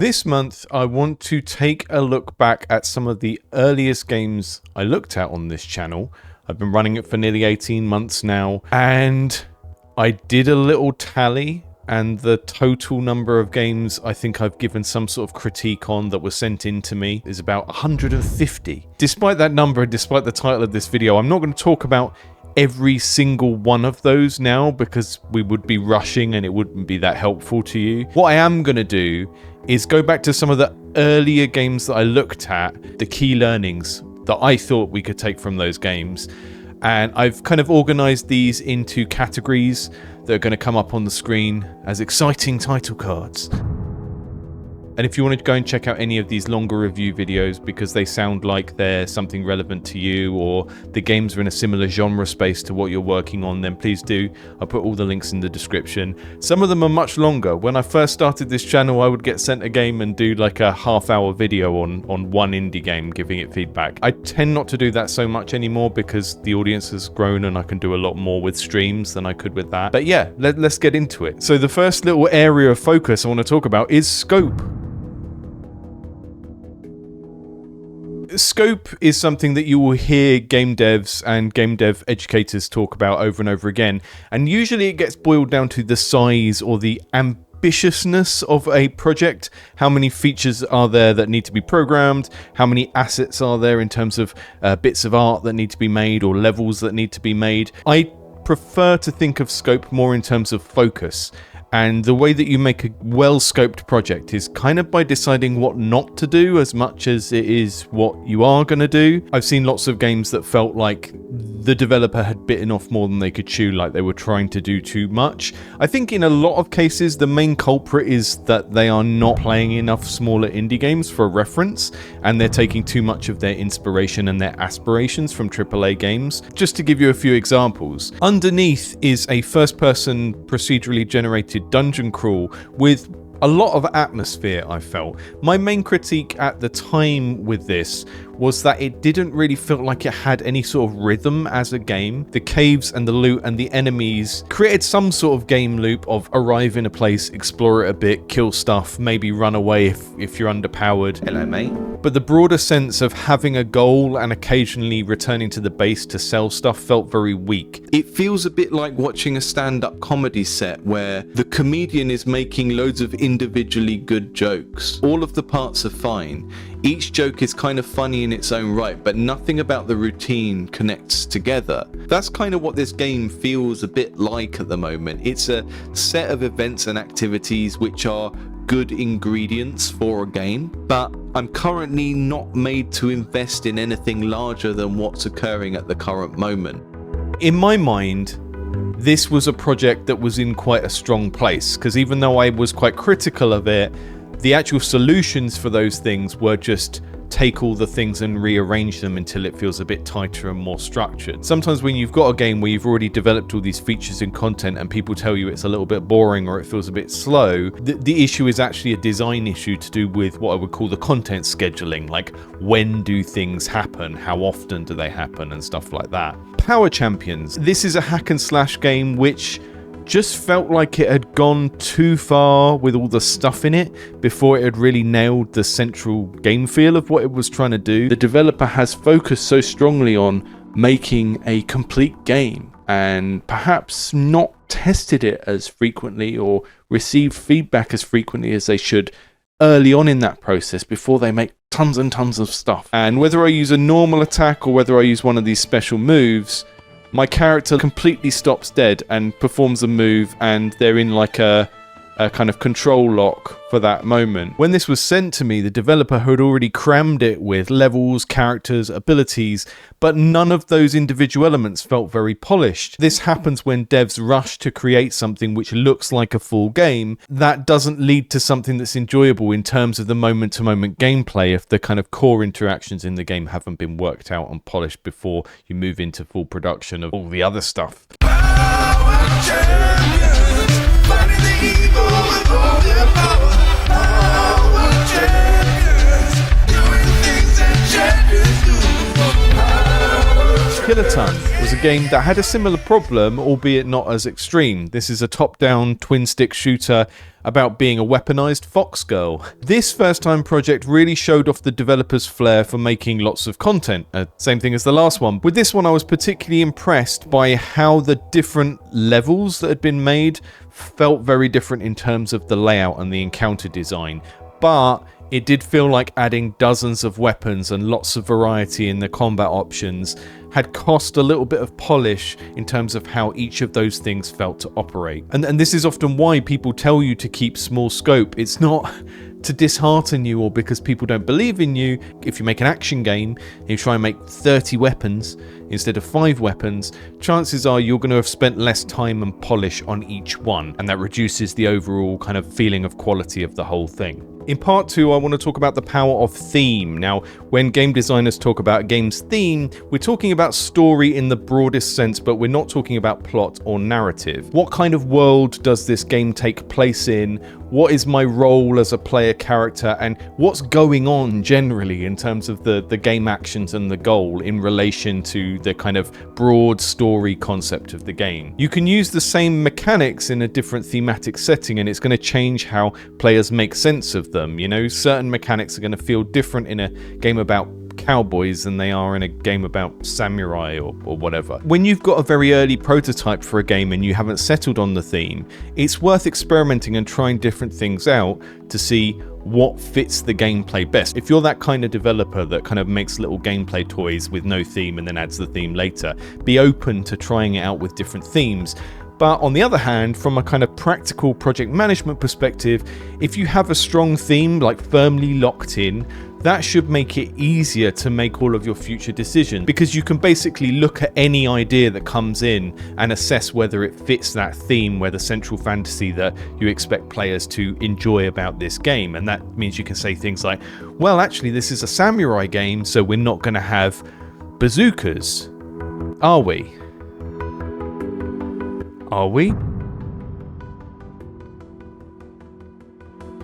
This month, I want to take a look back at some of the earliest games I looked at on this channel. I've been running it for nearly 18 months now, and I did a little tally, and the total number of games I think I've given some sort of critique on that was sent in to me is about 150. Despite that number, and despite the title of this video, I'm not going to talk about every single one of those now because we would be rushing and it wouldn't be that helpful to you. What I am going to do is go back to some of the earlier games that I looked at, the key learnings that I thought we could take from those games. And I've kind of organized these into categories that are going to come up on the screen as exciting title cards. And if you want to go and check out any of these longer review videos because they sound like they're something relevant to you or the games are in a similar genre space to what you're working on, then please do. I'll put all the links in the description. Some of them are much longer. When I first started this channel, I would get sent a game and do like a half-hour video on one indie game, giving it feedback. I tend not to do that so much anymore because the audience has grown and I can do a lot more with streams than I could with that. But yeah, let's get into it. So the first little area of focus I want to talk about is scope. Scope is something that you will hear game devs and game dev educators talk about over and over again, and usually it gets boiled down to the size or the ambitiousness of a project. How many features are there that need to be programmed? How many assets are there in terms of bits of art that need to be made or levels that need to be made? I prefer to think of scope more in terms of focus. And the way that you make a well-scoped project is kind of by deciding what not to do as much as it is what you are going to do. I've seen lots of games that felt like the developer had bitten off more than they could chew, like they were trying to do too much. I think in a lot of cases, the main culprit is that they are not playing enough smaller indie games for reference, and they're taking too much of their inspiration and their aspirations from AAA games. Just to give you a few examples, Underneath is a first-person procedurally generated dungeon crawl with a lot of atmosphere, I felt. My main critique at the time with this was that it didn't really feel like it had any sort of rhythm as a game. The caves and the loot and the enemies created some sort of game loop of arrive in a place, explore it a bit, kill stuff, maybe run away if you're underpowered. Hello, mate. But the broader sense of having a goal and occasionally returning to the base to sell stuff felt very weak. It feels a bit like watching a stand-up comedy set where the comedian is making loads of individually good jokes. All of the parts are fine. Each joke is kind of funny in its own right, but nothing about the routine connects together. That's kind of what this game feels a bit like at the moment. It's a set of events and activities which are good ingredients for a game, but I'm currently not made to invest in anything larger than what's occurring at the current moment. In my mind, this was a project that was in quite a strong place, because even though I was quite critical of it, the actual solutions for those things were just take all the things and rearrange them until it feels a bit tighter and more structured. Sometimes when you've got a game where you've already developed all these features and content and people tell you it's a little bit boring or it feels a bit slow, the issue is actually a design issue to do with what I would call the content scheduling, like when do things happen, how often do they happen, and stuff like that. Power Champions. This is a hack and slash game which just felt like it had gone too far with all the stuff in it before it had really nailed the central game feel of what it was trying to do. The developer has focused so strongly on making a complete game and perhaps not tested it as frequently or received feedback as frequently as they should early on in that process before they make tons and tons of stuff. And whether I use a normal attack or whether I use one of these special moves, my character completely stops dead and performs a move, and they're in like a kind of control lock for that moment. When this was sent to me, the developer had already crammed it with levels, characters, abilities, but none of those individual elements felt very polished. This happens when devs rush to create something which looks like a full game. That doesn't lead to something that's enjoyable in terms of the moment-to-moment gameplay if the kind of core interactions in the game haven't been worked out and polished before you move into full production of all the other stuff. Kiloton was a game that had a similar problem, albeit not as extreme. This is a top-down twin-stick shooter about being a weaponized fox girl. This first-time project really showed off the developer's flair for making lots of content. Same thing as the last one. With this one, I was particularly impressed by how the different levels that had been made felt very different in terms of the layout and the encounter design. But it did feel like adding dozens of weapons and lots of variety in the combat options had cost a little bit of polish in terms of how each of those things felt to operate. And this is often why people tell you to keep small scope. It's not to dishearten you or because people don't believe in you. If you make an action game and you try and make 30 weapons instead of 5 weapons, chances are you're going to have spent less time and polish on each one, and that reduces the overall kind of feeling of quality of the whole thing. In part 2, I want to talk about the power of theme. Now, when game designers talk about a game's theme, we're talking about story in the broadest sense, but we're not talking about plot or narrative. What kind of world does this game take place in? What is my role as a player character? And what's going on generally in terms of the game actions and the goal in relation to the kind of broad story concept of the game? You can use the same mechanics in a different thematic setting, and it's going to change how players make sense of them. You know, certain mechanics are going to feel different in a game about cowboys than they are in a game about samurai or whatever. When you've got a very early prototype for a game and you haven't settled on the theme, it's worth experimenting and trying different things out to see what fits the gameplay best. If you're that kind of developer that kind of makes little gameplay toys with no theme and then adds the theme later, be open to trying it out with different themes. But on the other hand, from a kind of practical project management perspective, if you have a strong theme, like firmly locked in, that should make it easier to make all of your future decisions, because you can basically look at any idea that comes in and assess whether it fits that theme, where the central fantasy that you expect players to enjoy about this game. And that means you can say things like, well, actually, this is a samurai game, so we're not going to have bazookas, are we? Are we?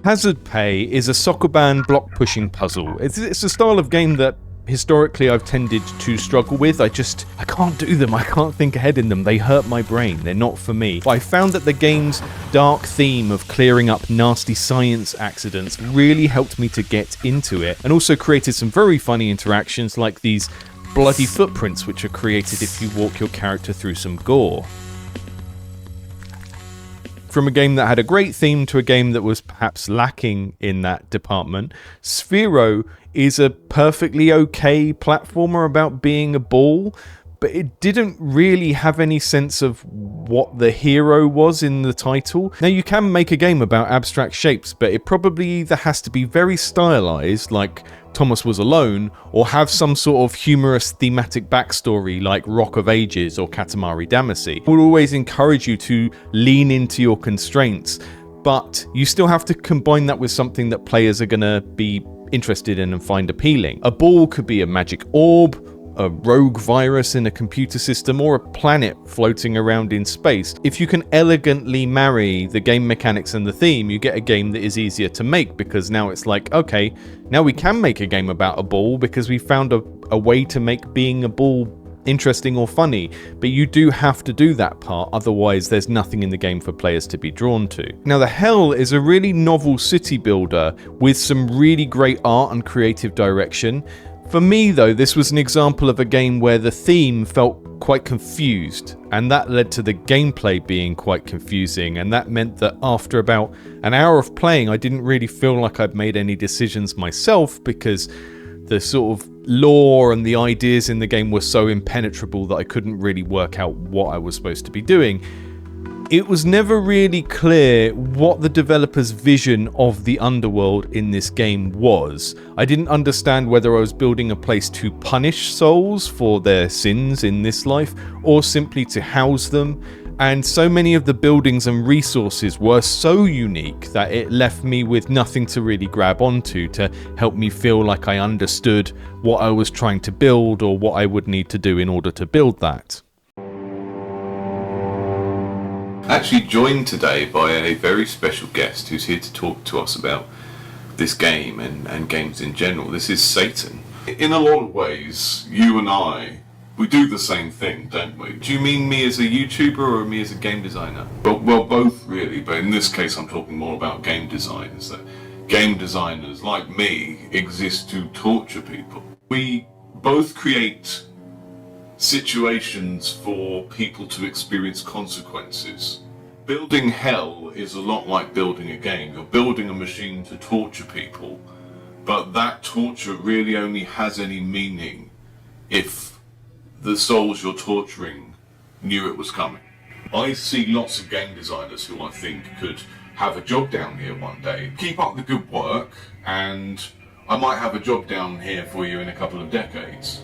Hazard Pay is a Sokoban block-pushing puzzle. It's a style of game that historically I've tended to struggle with. I can't do them. I can't think ahead in them. They hurt my brain. They're not for me. But I found that the game's dark theme of clearing up nasty science accidents really helped me to get into it, and also created some very funny interactions like these bloody footprints which are created if you walk your character through some gore. From a game that had a great theme to a game that was perhaps lacking in that department, Sphero is a perfectly okay platformer about being a ball, but it didn't really have any sense of what the hero was in the title. Now, you can make a game about abstract shapes, but it probably either has to be very stylized, like Thomas Was Alone, or have some sort of humorous thematic backstory like Rock of Ages or Katamari Damacy. I would always encourage you to lean into your constraints, but you still have to combine that with something that players are going to be interested in and find appealing. A ball could be a magic orb, a rogue virus in a computer system, or a planet floating around in space. If you can elegantly marry the game mechanics and the theme, you get a game that is easier to make, because now it's like, okay, now we can make a game about a ball because we found a way to make being a ball interesting or funny. But you do have to do that part, otherwise there's nothing in the game for players to be drawn to. Now, The Hell is a really novel city builder with some really great art and creative direction. For me, though, this was an example of a game where the theme felt quite confused, and that led to the gameplay being quite confusing, and that meant that after about an hour of playing, I didn't really feel like I'd made any decisions myself, because the sort of lore and the ideas in the game were so impenetrable that I couldn't really work out what I was supposed to be doing. It was never really clear what the developer's vision of the underworld in this game was. I didn't understand whether I was building a place to punish souls for their sins in this life, or simply to house them. And so many of the buildings and resources were so unique that it left me with nothing to really grab onto to help me feel like I understood what I was trying to build or what I would need to do in order to build that. Actually joined today by a very special guest who's here to talk to us about this game and games in general. This is Satan. In a lot of ways, you and I We do the same thing, don't we? Do you mean me as a YouTuber or me as a game designer? Well, both really, but in this case I'm talking more about game designers. That game designers, like me, exist to torture people. We both create situations for people to experience consequences. Building hell is a lot like building a game. You're building a machine to torture people, but that torture really only has any meaning if the souls you're torturing knew it was coming. I see lots of game designers who I think could have a job down here one day. Keep up the good work, and I might have a job down here for you in a couple of decades.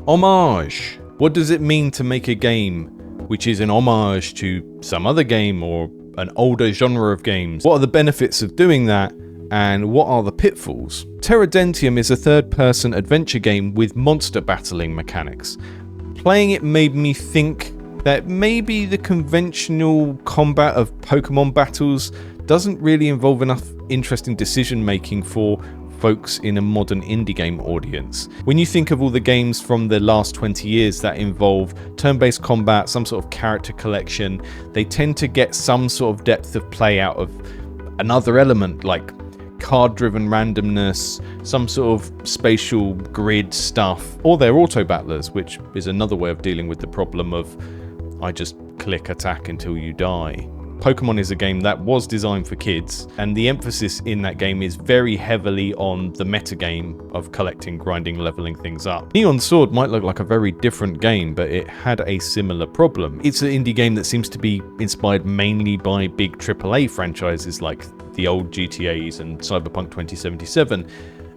Homage. What does it mean to make a game which is an homage to some other game or an older genre of games? What are the benefits of doing that? And what are the pitfalls? Terradentium is a third-person adventure game with monster battling mechanics. Playing it made me think that maybe the conventional combat of Pokemon battles doesn't really involve enough interesting decision making for folks in a modern indie game audience. When you think of all the games from the last 20 years that involve turn-based combat, some sort of character collection, they tend to get some sort of depth of play out of another element like card-driven randomness, some sort of spatial grid stuff, or they're auto-battlers, which is another way of dealing with the problem of I just click attack until you die. Pokemon is a game that was designed for kids, and the emphasis in that game is very heavily on the metagame of collecting, grinding, leveling things up. Neon Sword might look like a very different game, but it had a similar problem. It's an indie game that seems to be inspired mainly by big AAA franchises like the old GTAs and Cyberpunk 2077.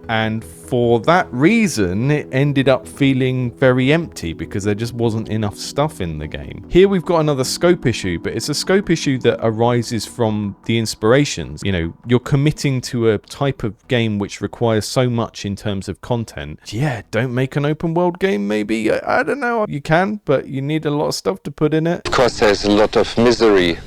And for that reason, it ended up feeling very empty because there just wasn't enough stuff in the game. Here we've got another scope issue, but it's a scope issue that arises from the inspirations. You know, you're committing to a type of game which requires so much in terms of content. Yeah, don't make an open world game maybe. I don't know. You can, but you need a lot of stuff to put in it. Of course, there's a lot of misery,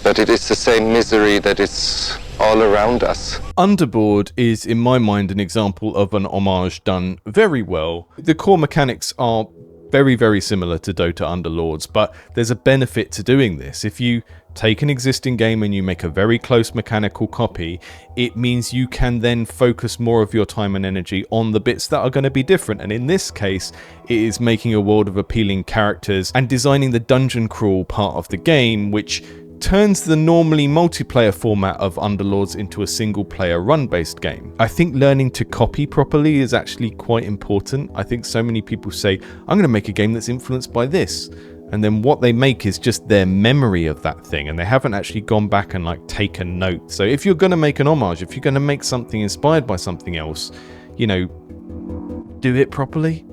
but it is the same misery that is all around us. Underboard is, in my mind, an example of an homage done very well. The core mechanics are very, very similar to Dota Underlords, but there's a benefit to doing this. If you take an existing game and you make a very close mechanical copy, it means you can then focus more of your time and energy on the bits that are going to be different. And in this case, it is making a world of appealing characters and designing the dungeon crawl part of the game, which turns the normally multiplayer format of Underlords into a single-player run-based game. I think learning to copy properly is actually quite important. I think so many people say, I'm going to make a game that's influenced by this. And then what they make is just their memory of that thing, and they haven't actually gone back and like taken note. So if you're going to make an homage, if you're going to make something inspired by something else, you know, do it properly.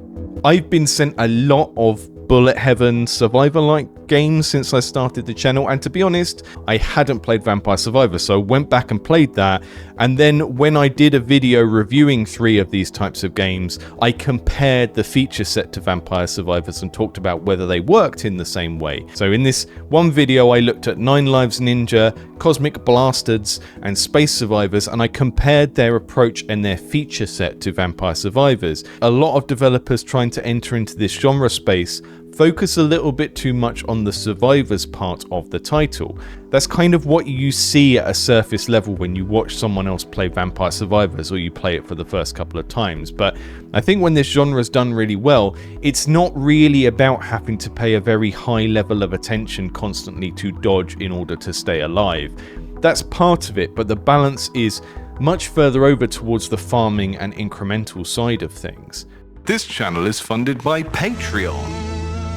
I've been sent a lot of Bullet Heaven Survivor-like games since I started the channel, and to be honest, I hadn't played Vampire Survivor, so I went back and played that, and then when I did a video reviewing 3 of these types of games, I compared the feature set to Vampire Survivors and talked about whether they worked in the same way. So in this one video I looked at Nine Lives Ninja, Cosmic Blastards and Space Survivors, and I compared their approach and their feature set to Vampire Survivors. A lot of developers trying to enter into this genre space focus a little bit too much on the survivors part of the title. That's kind of what you see at a surface level when you watch someone else play Vampire Survivors or you play it for the first couple of times. But I think when this genre is done really well, it's not really about having to pay a very high level of attention constantly to dodge in order to stay alive. That's part of it, but the balance is much further over towards the farming and incremental side of things. This channel is funded by Patreon.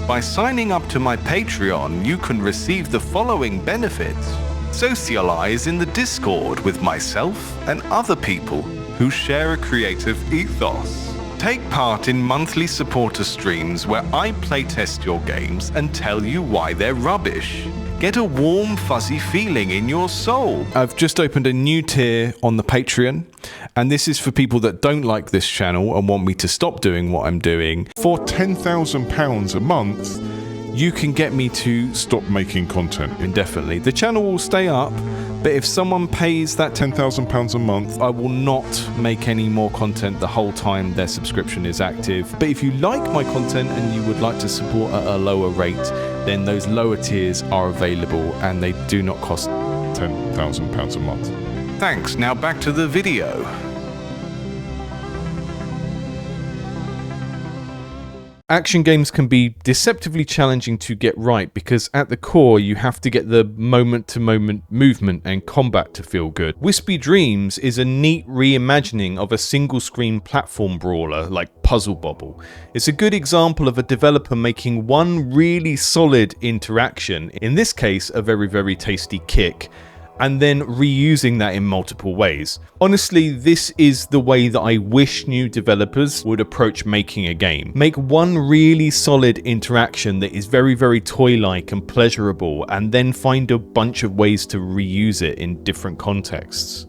By signing up to my Patreon, you can receive the following benefits. Socialize in the Discord with myself and other people who share a creative ethos. Take part in monthly supporter streams where I playtest your games and tell you why they're rubbish. Get a warm, fuzzy feeling in your soul. I've just opened a new tier on the Patreon, and this is for people that don't like this channel and want me to stop doing what I'm doing. For £10,000 a month, you can get me to Stop making content. indefinitely. The channel will stay up, but if someone pays that £10,000 a month. I will not make any more content the whole time their subscription is active. But if you like my content and you would like to support at a lower rate, then those lower tiers are available and they do not cost £10,000 a month. Thanks. Now back to the video. Action games can be deceptively challenging to get right because at the core you have to get the moment-to-moment movement and combat to feel good. Wispy Dreams is a neat reimagining of a single-screen platform brawler like Puzzle Bobble. It's a good example of a developer making one really solid interaction, in this case a very, very tasty kick, and then reusing that in multiple ways. Honestly, this is the way that I wish new developers would approach making a game. Make one really solid interaction that is very, very toy-like and pleasurable, and then find a bunch of ways to reuse it in different contexts.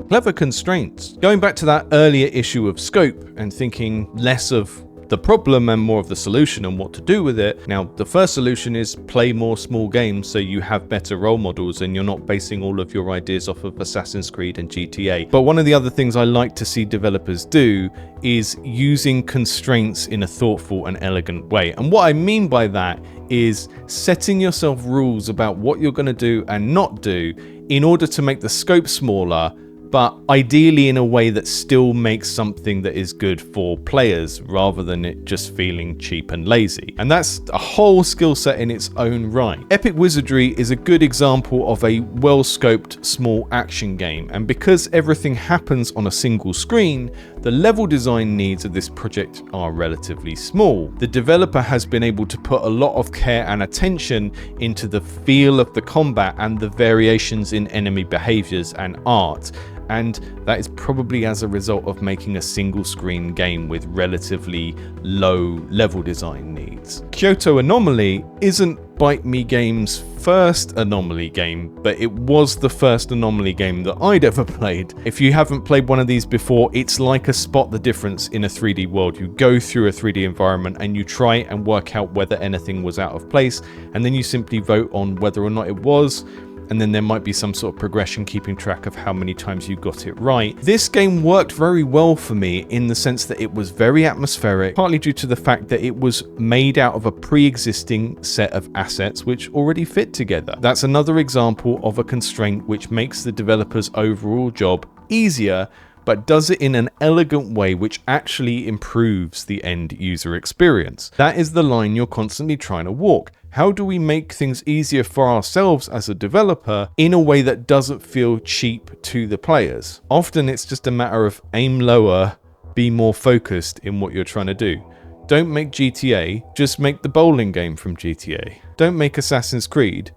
Clever constraints. Going back to that earlier issue of Scope and thinking less of the problem and more of the solution and what to do with it. Now, the first solution is play more small games so you have better role models and you're not basing all of your ideas off of Assassin's Creed and GTA. But one of the other things I like to see developers do is using constraints in a thoughtful and elegant way. And what I mean by that is setting yourself rules about what you're going to do and not do in order to make the scope smaller, but ideally in a way that still makes something that is good for players rather than it just feeling cheap and lazy. And that's a whole skill set in its own right. Epic Wizardry is a good example of a well-scoped small action game, and because everything happens on a single screen, the level design needs of this project are relatively small. The developer has been able to put a lot of care and attention into the feel of the combat and the variations in enemy behaviors and art, and that is probably as a result of making a single screen game with relatively low level design needs. Kyoto Anomaly isn't Bite Me Games' first Anomaly game, but it was the first Anomaly game that I'd ever played. If you haven't played one of these before, it's like a spot the difference in a 3D world. You go through a 3D environment and you try and work out whether anything was out of place, and then you simply vote on whether or not it was, and then there might be some sort of progression keeping track of how many times you got it right. This game worked very well for me in the sense that it was very atmospheric, partly due to the fact that it was made out of a pre-existing set of assets which already fit together. That's another example of a constraint which makes the developer's overall job easier, but does it in an elegant way which actually improves the end user experience. That is the line you're constantly trying to walk. How do we make things easier for ourselves as a developer in a way that doesn't feel cheap to the players? Often it's just a matter of aim lower, be more focused in what you're trying to do. Don't make GTA, just make the bowling game from GTA. Don't make Assassin's Creed,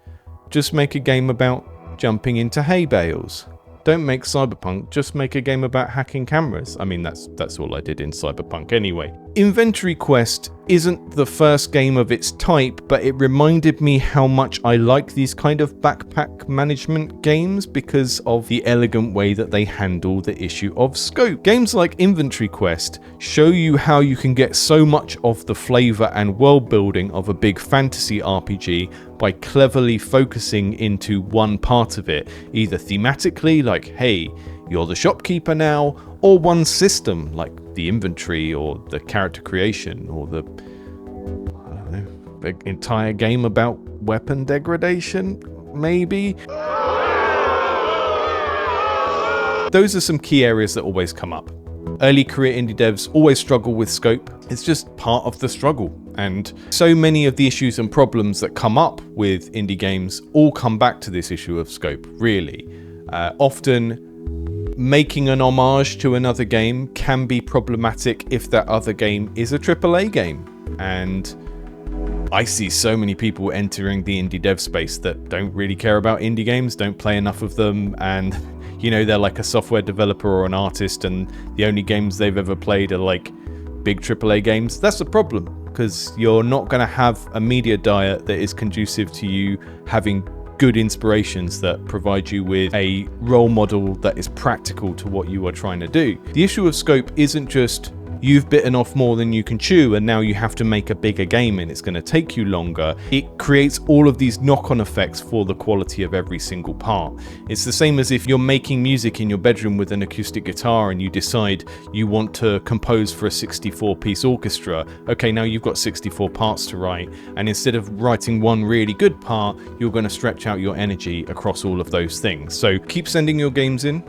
just make a game about jumping into hay bales. Don't make Cyberpunk, just make a game about hacking cameras. I mean, that's all I did in Cyberpunk anyway. Inventory Quest isn't the first game of its type, but it reminded me how much I like these kind of backpack management games because of the elegant way that they handle the issue of scope. Games like Inventory Quest show you how you can get so much of the flavor and world building of a big fantasy RPG by cleverly focusing into one part of it, either thematically, like, hey, you're the shopkeeper now, or one system, like the inventory or the character creation or the, I don't know, the entire game about weapon degradation, maybe? Those are some key areas that always come up. Early career indie devs always struggle with scope. It's just part of the struggle. And so many of the issues and problems that come up with indie games all come back to this issue of scope, really. Often, making an homage to another game can be problematic if that other game is a AAA game. And I see so many people entering the indie dev space that don't really care about indie games, don't play enough of them, and you know, they're like a software developer or an artist and the only games they've ever played are like big AAA games. That's a problem, because you're not going to have a media diet that is conducive to you having good inspirations that provide you with a role model that is practical to what you are trying to do. The issue of scope isn't just you've bitten off more than you can chew and now you have to make a bigger game and it's going to take you longer. It creates all of these knock-on effects for the quality of every single part. It's the same as if you're making music in your bedroom with an acoustic guitar and you decide you want to compose for a 64-piece orchestra. Okay, now you've got 64 parts to write, and instead of writing one really good part, you're going to stretch out your energy across all of those things. So keep sending your games in,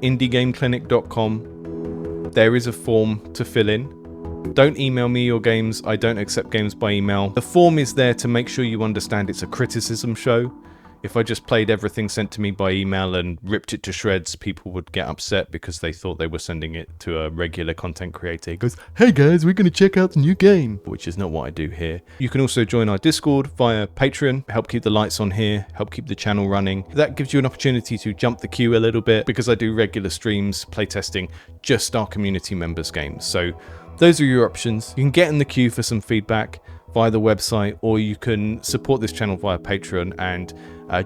indiegameclinic.com. There is a form to fill in. Don't email me your games. I don't accept games by email. The form is there to make sure you understand it's a criticism show. If I just played everything sent to me by email and ripped it to shreds, people would get upset because they thought they were sending it to a regular content creator. He goes, "Hey guys, we're going to check out the new game," which is not what I do here. You can also join our Discord via Patreon, help keep the lights on here, help keep the channel running. That gives you an opportunity to jump the queue a little bit because I do regular streams, playtesting just our community members' games. So those are your options. You can get in the queue for some feedback via the website, or you can support this channel via Patreon and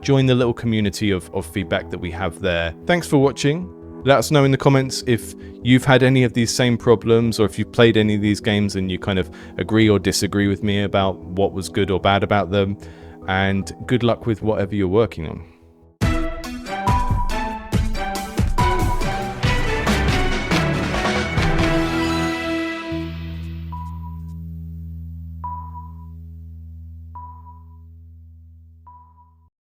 join the little community of feedback that we have there. Thanks for watching. Let us know in the comments if you've had any of these same problems, or if you've played any of these games and you kind of agree or disagree with me about what was good or bad about them. And good luck with whatever you're working on.